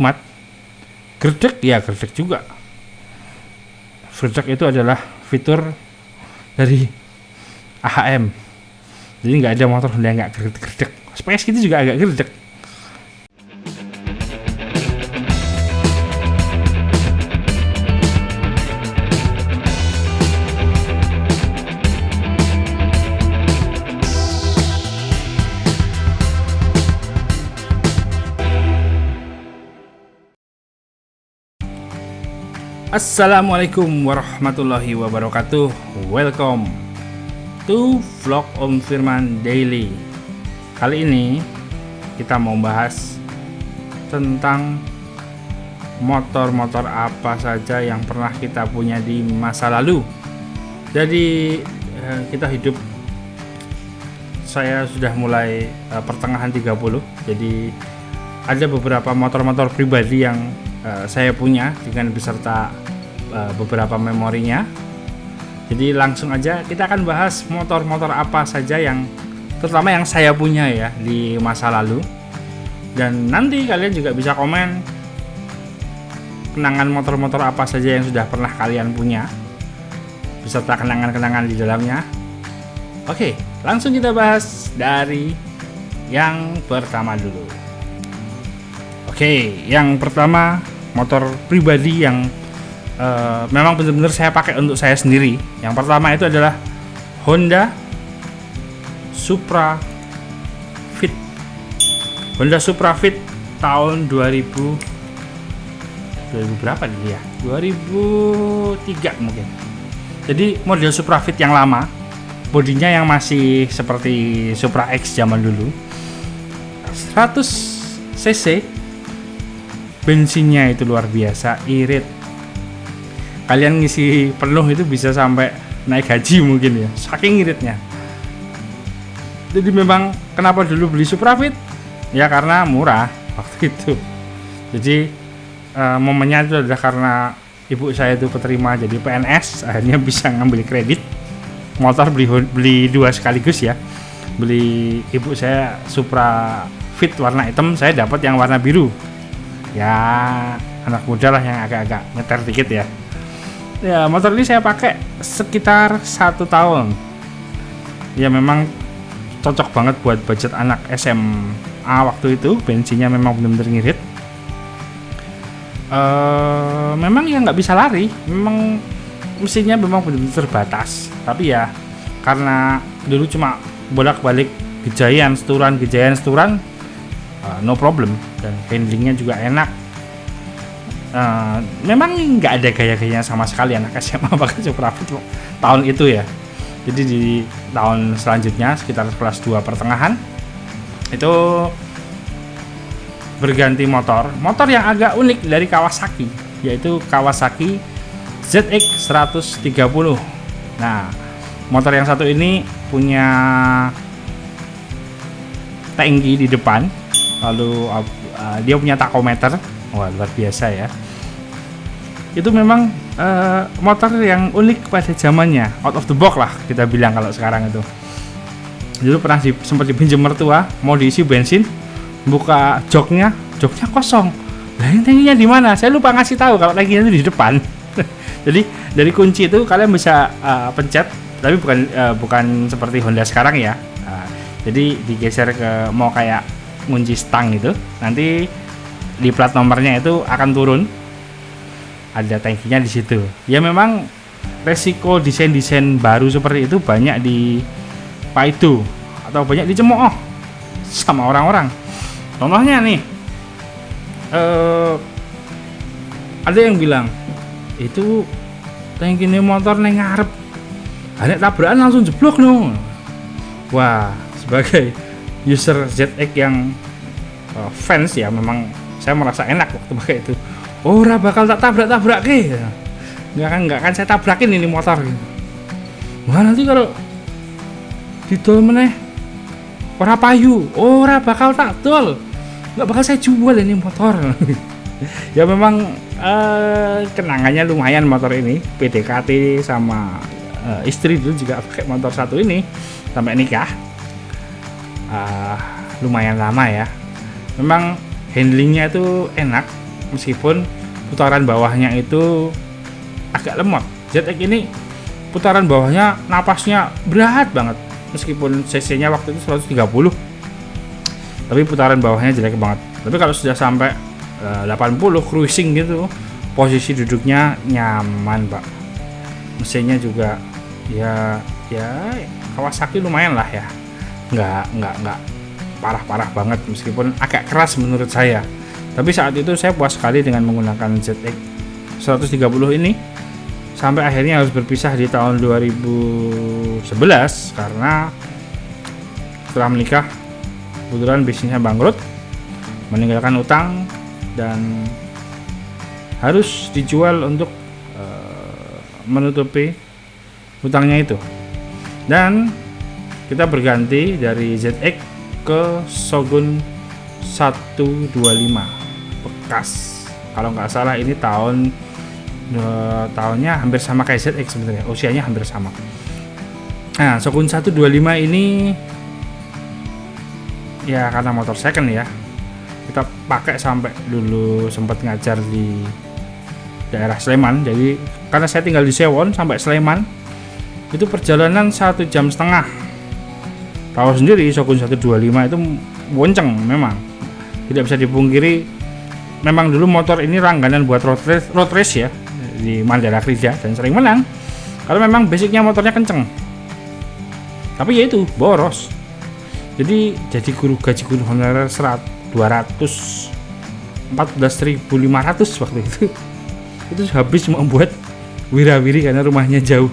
nikmat. Gerdek ya gerdek juga. Gerdek itu adalah fitur dari AHM. Jadi nggak ada motor Honda yang nggak gerdek. Space gitu juga agak gerdek. Assalamualaikum warahmatullahi wabarakatuh. Welcome to vlog Om Firman Daily. Kali ini kita mau bahas tentang motor-motor apa saja yang pernah kita punya di masa lalu. Jadi kita hidup, saya sudah mulai pertengahan 30. Jadi ada beberapa motor-motor pribadi yang saya punya dengan beserta beberapa memorinya. Jadi langsung aja kita akan bahas motor-motor apa saja yang terutama yang saya punya ya di masa lalu. Dan nanti kalian juga bisa komen kenangan motor-motor apa saja yang sudah pernah kalian punya beserta kenangan-kenangan di dalamnya. Oke, langsung kita bahas dari yang pertama dulu. Oke, yang pertama motor pribadi yang memang benar-benar saya pakai untuk saya sendiri. Yang pertama itu adalah Honda Supra Fit. Honda Supra Fit tahun 2000 berapa dia? 2003 mungkin. Jadi model Supra Fit yang lama, bodinya yang masih seperti Supra X zaman dulu. 100 cc, bensinnya itu luar biasa, irit. Kalian ngisi penuh itu bisa sampai naik haji mungkin ya, saking iritnya. Jadi memang kenapa dulu beli Supra Fit? Ya karena murah waktu itu. Jadi momennya itu adalah karena ibu saya itu keterima jadi PNS, akhirnya bisa ngambil kredit motor, beli dua sekaligus ya. Beli ibu saya Supra Fit warna hitam, saya dapat yang warna biru. Ya anak muda lah yang agak-agak ngeter dikit ya. Ya motor ini saya pakai sekitar 1 tahun. Ya memang cocok banget buat budget anak SMA waktu itu. Bensinnya memang benar-benar ngirit. Memang ya nggak bisa lari. Memang mesinnya memang benar-benar terbatas. Tapi ya karena dulu cuma bolak-balik Gejayan seturan, no problem. Dan handlingnya juga enak. Memang nggak ada gaya-gayanya sama sekali anak SMA pakai Supra Fit tahun itu ya. Jadi di tahun selanjutnya sekitar kelas 2 pertengahan itu berganti motor yang agak unik dari Kawasaki, yaitu Kawasaki ZX 130. Nah motor yang satu ini punya tangki di depan, lalu dia punya tachometer. Wah luar biasa ya. Itu memang motor yang unik pada zamannya, out of the box lah kita bilang kalau sekarang itu. Dulu pernah sempat dipinjam mertua, mau diisi bensin, buka joknya kosong. Lah ini tangkinya di mana? Saya lupa ngasih tahu kalau tangkinya itu di depan. Jadi dari kunci itu kalian bisa pencet, tapi bukan seperti Honda sekarang ya. Jadi digeser ke mau kayak ngunci stang gitu. Nanti di plat nomornya itu akan turun, ada tangkinya di situ. Ya memang resiko desain baru seperti itu banyak di Paido atau banyak dicemooh sama orang-orang. Contohnya nih, ada yang bilang itu tangki motor neng ngarep, ada tabrakan langsung jeblok no. Wah, sebagai user ZX yang fans ya, memang saya merasa enak waktu pakai itu. Ora bakal tak tabrak ke. Enggak akan saya tabrakin ini motor. Wah nanti kalau didol meneh ora payu, ora bakal tak dol. Enggak bakal saya jual ini motor. Ya memang kenangannya lumayan motor ini. PDKT sama istri dulu juga pakai motor satu ini sampai nikah. Lumayan lama ya. Memang handlingnya itu enak, meskipun putaran bawahnya itu agak lemot. ZX ini putaran bawahnya napasnya berat banget, meskipun cc-nya waktu itu 130, tapi putaran bawahnya jelek banget. Tapi kalau sudah sampai 80 cruising gitu, posisi duduknya nyaman pak. Mesinnya juga ya Kawasaki lumayan lah ya, nggak parah-parah banget, meskipun agak keras menurut saya. Tapi saat itu saya puas sekali dengan menggunakan ZX 130 ini, sampai akhirnya harus berpisah di tahun 2011 karena setelah menikah kebetulan bisnisnya bangkrut, meninggalkan utang, dan harus dijual untuk menutupi hutangnya itu. Dan kita berganti dari ZX ke Shogun 125 bekas. Kalau nggak salah ini tahunnya hampir sama kayak ZX sebenarnya, usianya hampir sama. Nah, Shogun 125 ini ya karena motor second ya, kita pakai sampai dulu sempat ngajar di daerah Sleman. Jadi karena saya tinggal di Sewon sampai Sleman itu perjalanan 1,5 jam. Tahu sendiri Shogun 125 itu bonceng memang, tidak bisa dipungkiri. Memang dulu motor ini langganan buat road race ya di Mandala Krida dan sering menang karena memang basicnya motornya kenceng. Tapi ya itu boros. Jadi gaji guru honorer 214.500 waktu itu. Itu habis membuat wira-wiri karena rumahnya jauh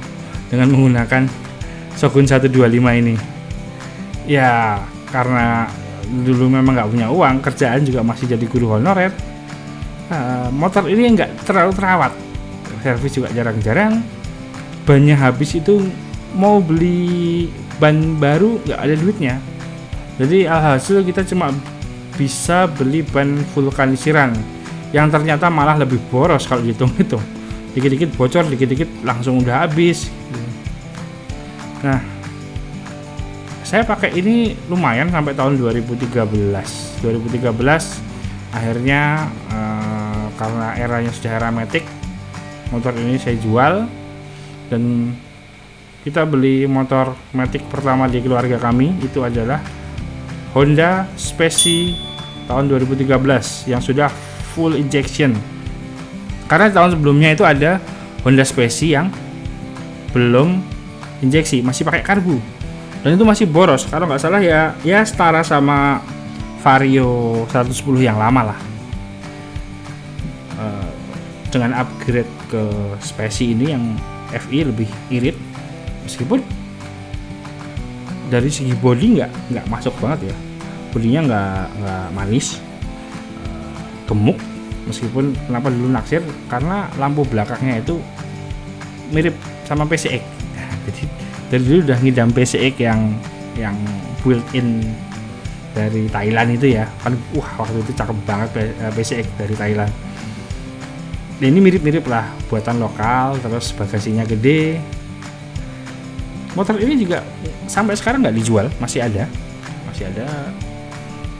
dengan menggunakan Shogun 125 ini. Ya karena dulu memang nggak punya uang, kerjaan juga masih jadi guru honorer. Motor ini nggak terlalu terawat, servis juga jarang-jarang. Bannya habis itu, mau beli ban baru nggak ada duitnya. Jadi alhasil kita cuma bisa beli ban vulkanisiran yang ternyata malah lebih boros kalau dihitung-hitung. Dikit-dikit bocor, dikit-dikit langsung udah habis. Nah, saya pakai ini lumayan sampai tahun 2013 akhirnya karena eranya sudah era Matic, motor ini saya jual dan kita beli motor Matic pertama di keluarga kami. Itu adalah Honda Specie tahun 2013 yang sudah full injection, karena tahun sebelumnya itu ada Honda Specie yang belum injeksi, masih pakai karbu, dan itu masih boros. Kalau nggak salah ya setara sama Vario 110 yang lama lah. Dengan upgrade ke Specie ini yang FI lebih irit, meskipun dari segi body nggak masuk banget ya. Bodinya nggak manis, gemuk. Meskipun kenapa dulu naksir, karena lampu belakangnya itu mirip sama PCX. Jadi dari dulu udah ngidam PCX yang built-in dari Thailand itu ya kan. Waktu itu cakep banget PCX dari Thailand. Nah, ini mirip-mirip lah, buatan lokal, terus bagasinya gede. Motor ini juga sampai sekarang nggak dijual, masih ada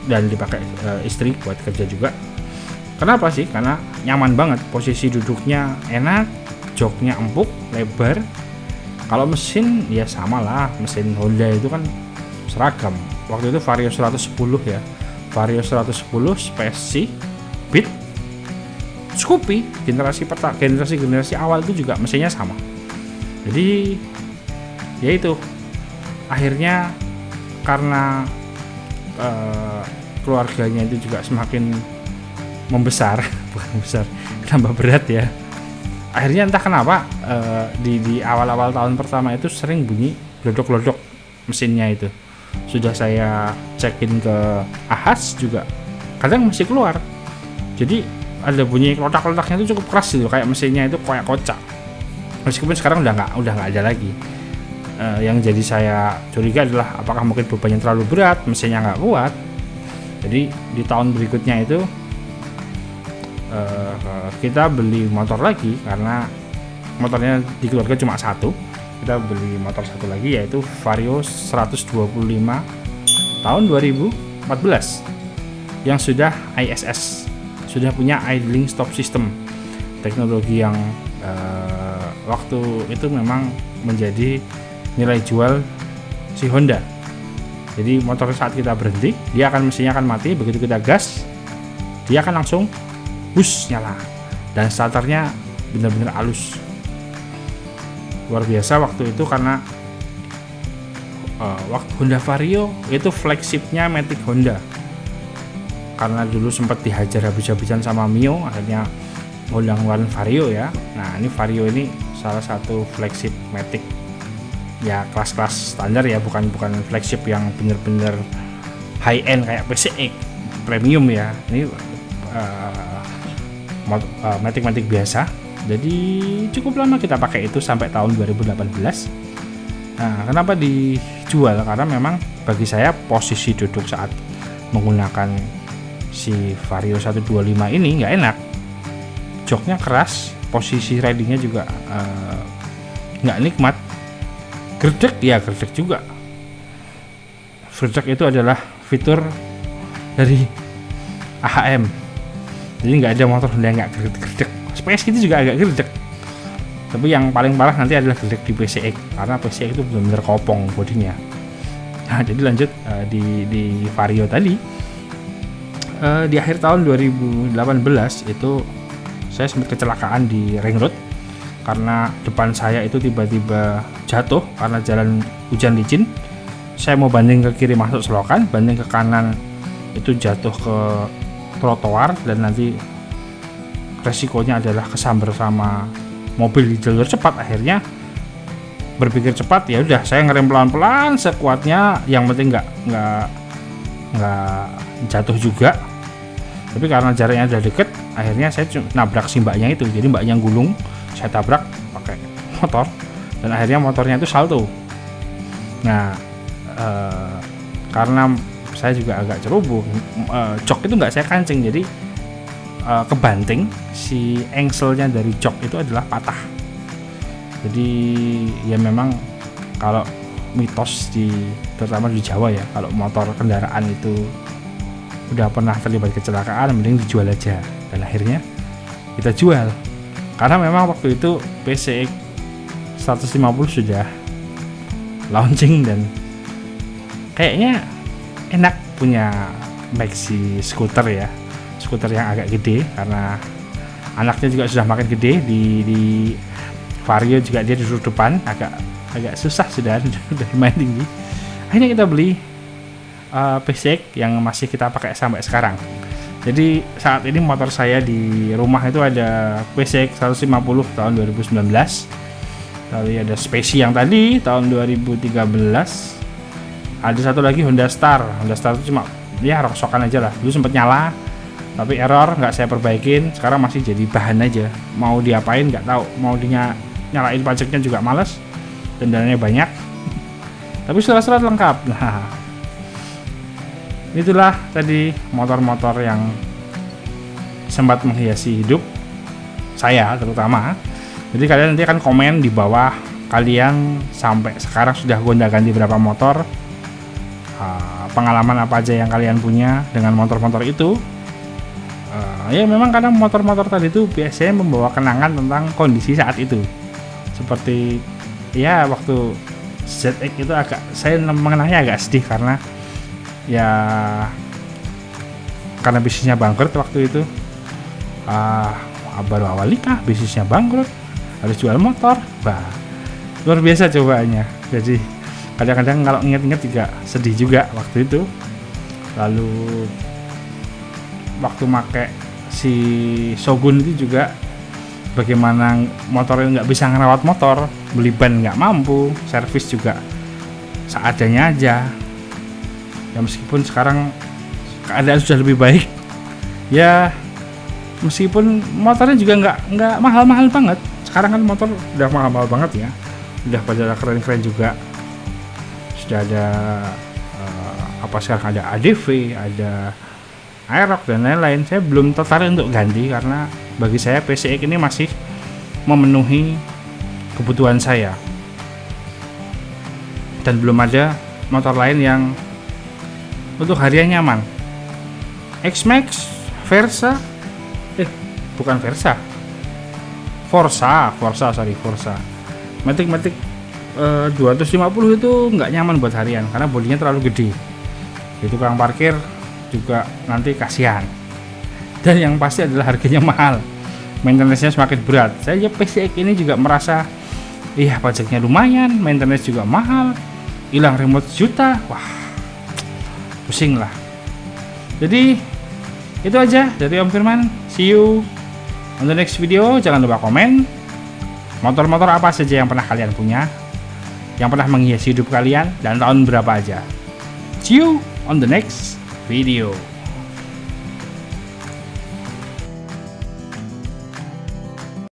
dan dipakai istri buat kerja juga. Kenapa sih? Karena nyaman banget, posisi duduknya enak, joknya empuk, lebar. Kalau mesin ya sama lah, mesin Honda itu kan seragam. Waktu itu Vario 110 ya, Vario 110 Specie Beat Scoopy generasi awal itu juga mesinnya sama. Jadi ya itu akhirnya karena keluarganya itu juga semakin membesar, bukan besar, tambah berat ya. Akhirnya entah kenapa di awal-awal tahun pertama itu sering bunyi glodok-glodok mesinnya itu. Sudah saya cekin ke Ahas juga kadang masih keluar. Jadi ada bunyi klotak-klotaknya itu cukup keras gitu, kayak mesinnya itu kayak kocak. Meskipun sekarang udah nggak ada lagi. Yang jadi saya curiga adalah apakah mungkin bebannya terlalu berat, mesinnya nggak kuat. Jadi di tahun berikutnya itu kita beli motor lagi, karena motornya di keluarga cuma satu. Kita beli motor satu lagi, yaitu Vario 125 tahun 2014 yang sudah ISS sudah punya idling stop system, teknologi yang waktu itu memang menjadi nilai jual si Honda. Jadi motor saat kita berhenti, mesinnya akan mati, begitu kita gas, dia akan langsung nyala, dan starternya benar-benar halus, luar biasa waktu itu. Karena waktu Honda Vario itu flagshipnya Matic Honda, karena dulu sempat dihajar habis-habisan sama Mio, akhirnya Honda ngeluarin Vario ya. Nah, ini Vario ini salah satu flagship Matic ya, kelas-kelas standar ya, bukan flagship yang bener-bener high end kayak PCX premium ya. Ini Matic biasa. Jadi cukup lama kita pakai itu sampai tahun 2018. Nah, kenapa dijual? Karena memang bagi saya posisi duduk saat menggunakan si Vario 125 ini nggak enak. Joknya keras, posisi ridingnya juga nggak nikmat. Gerdek juga. Gerdek itu adalah fitur dari AHM. Jadi nggak ada motor Honda yang nggak gerdek. Space gitu juga agak gerdek. Tapi yang paling parah nanti adalah gerdek di PCX, karena PCX itu benar-benar kopong bodinya. Nah, jadi lanjut di Vario tadi. Di akhir tahun 2018 itu saya sempat kecelakaan di ring road karena depan saya itu tiba-tiba jatuh karena jalan hujan licin. Saya mau banding ke kiri masuk selokan, banding ke kanan itu jatuh ke trotoar, dan nanti resikonya adalah kesambar sama mobil di jalur cepat. Akhirnya berpikir cepat, ya udah saya ngerem pelan-pelan sekuatnya, yang penting nggak jatuh juga. Tapi karena jaraknya udah deket, akhirnya saya nabrak si mbaknya itu. Jadi mbaknya gulung, saya tabrak pakai motor, dan akhirnya motornya itu salto. Nah, karena saya juga agak ceroboh, jok itu nggak saya kancing, jadi kebanting, si engselnya dari jok itu adalah patah. Jadi ya memang kalau mitos terutama di Jawa ya, kalau motor kendaraan itu udah pernah terlibat kecelakaan mending dijual aja. Dan akhirnya kita jual karena memang waktu itu PCX 150 sudah launching, dan kayaknya enak punya maxi scooter ya, skuter yang agak gede, karena anaknya juga sudah makin gede. Di Vario juga dia duduk depan, agak susah sudah lumayan tinggi. Akhirnya kita beli PCX yang masih kita pakai sampai sekarang. Jadi saat ini motor saya di rumah itu ada PCX 150 tahun 2019, lalu ada Spacey yang tadi tahun 2013, ada satu lagi Honda Star itu cuma ya rongsokan aja lah, dulu sempat nyala tapi error, nggak saya perbaikin, sekarang masih jadi bahan aja, mau diapain nggak tahu, mau nyalain pajaknya juga males, dandannya banyak. Tapi surat-surat lengkap. Nah, itulah tadi motor-motor yang sempat menghiasi hidup saya terutama. Jadi kalian nanti akan komen di bawah, kalian sampai sekarang sudah gonta-ganti berapa motor, pengalaman apa aja yang kalian punya dengan motor-motor itu. Ya memang kadang motor-motor tadi itu biasanya membawa kenangan tentang kondisi saat itu. Seperti ya waktu ZX itu saya mengenangnya agak sedih karena bisnisnya bangkrut waktu itu. Baru awal nikah bisnisnya bangkrut, harus jual motor. Luar biasa cobaannya. Jadi kadang-kadang kalau ingat-ingat juga sedih juga waktu itu. Lalu waktu make si Shogun itu juga bagaimana motornya nggak bisa ngerawat motor, beli ban nggak mampu, servis juga seadanya aja. Ya meskipun sekarang keadaan sudah lebih baik, ya meskipun motornya juga nggak mahal-mahal banget. Sekarang kan motor udah mahal-mahal banget ya, udah pada keren-keren juga. Sudah ada sekarang ada ADV, ada Aerox dan lain-lain. Saya belum tertarik untuk ganti karena bagi saya PCX ini masih memenuhi kebutuhan saya, dan belum ada motor lain yang untuk harian nyaman. X-Max, Versa bukan Versa, Forza. Matic 250 itu nggak nyaman buat harian karena bodinya terlalu gede. Itu tukang parkir juga nanti kasihan. Dan yang pasti adalah harganya mahal. Maintenance-nya semakin berat. Saya PCX ini juga merasa iya pajaknya lumayan, maintenance juga mahal, hilang remote juta, wah pusing lah. Jadi itu aja dari Om Firman. See you on the next video. Jangan lupa komen motor-motor apa saja yang pernah kalian punya, yang pernah menghiasi hidup kalian, dan tahun berapa aja. See you on the next video.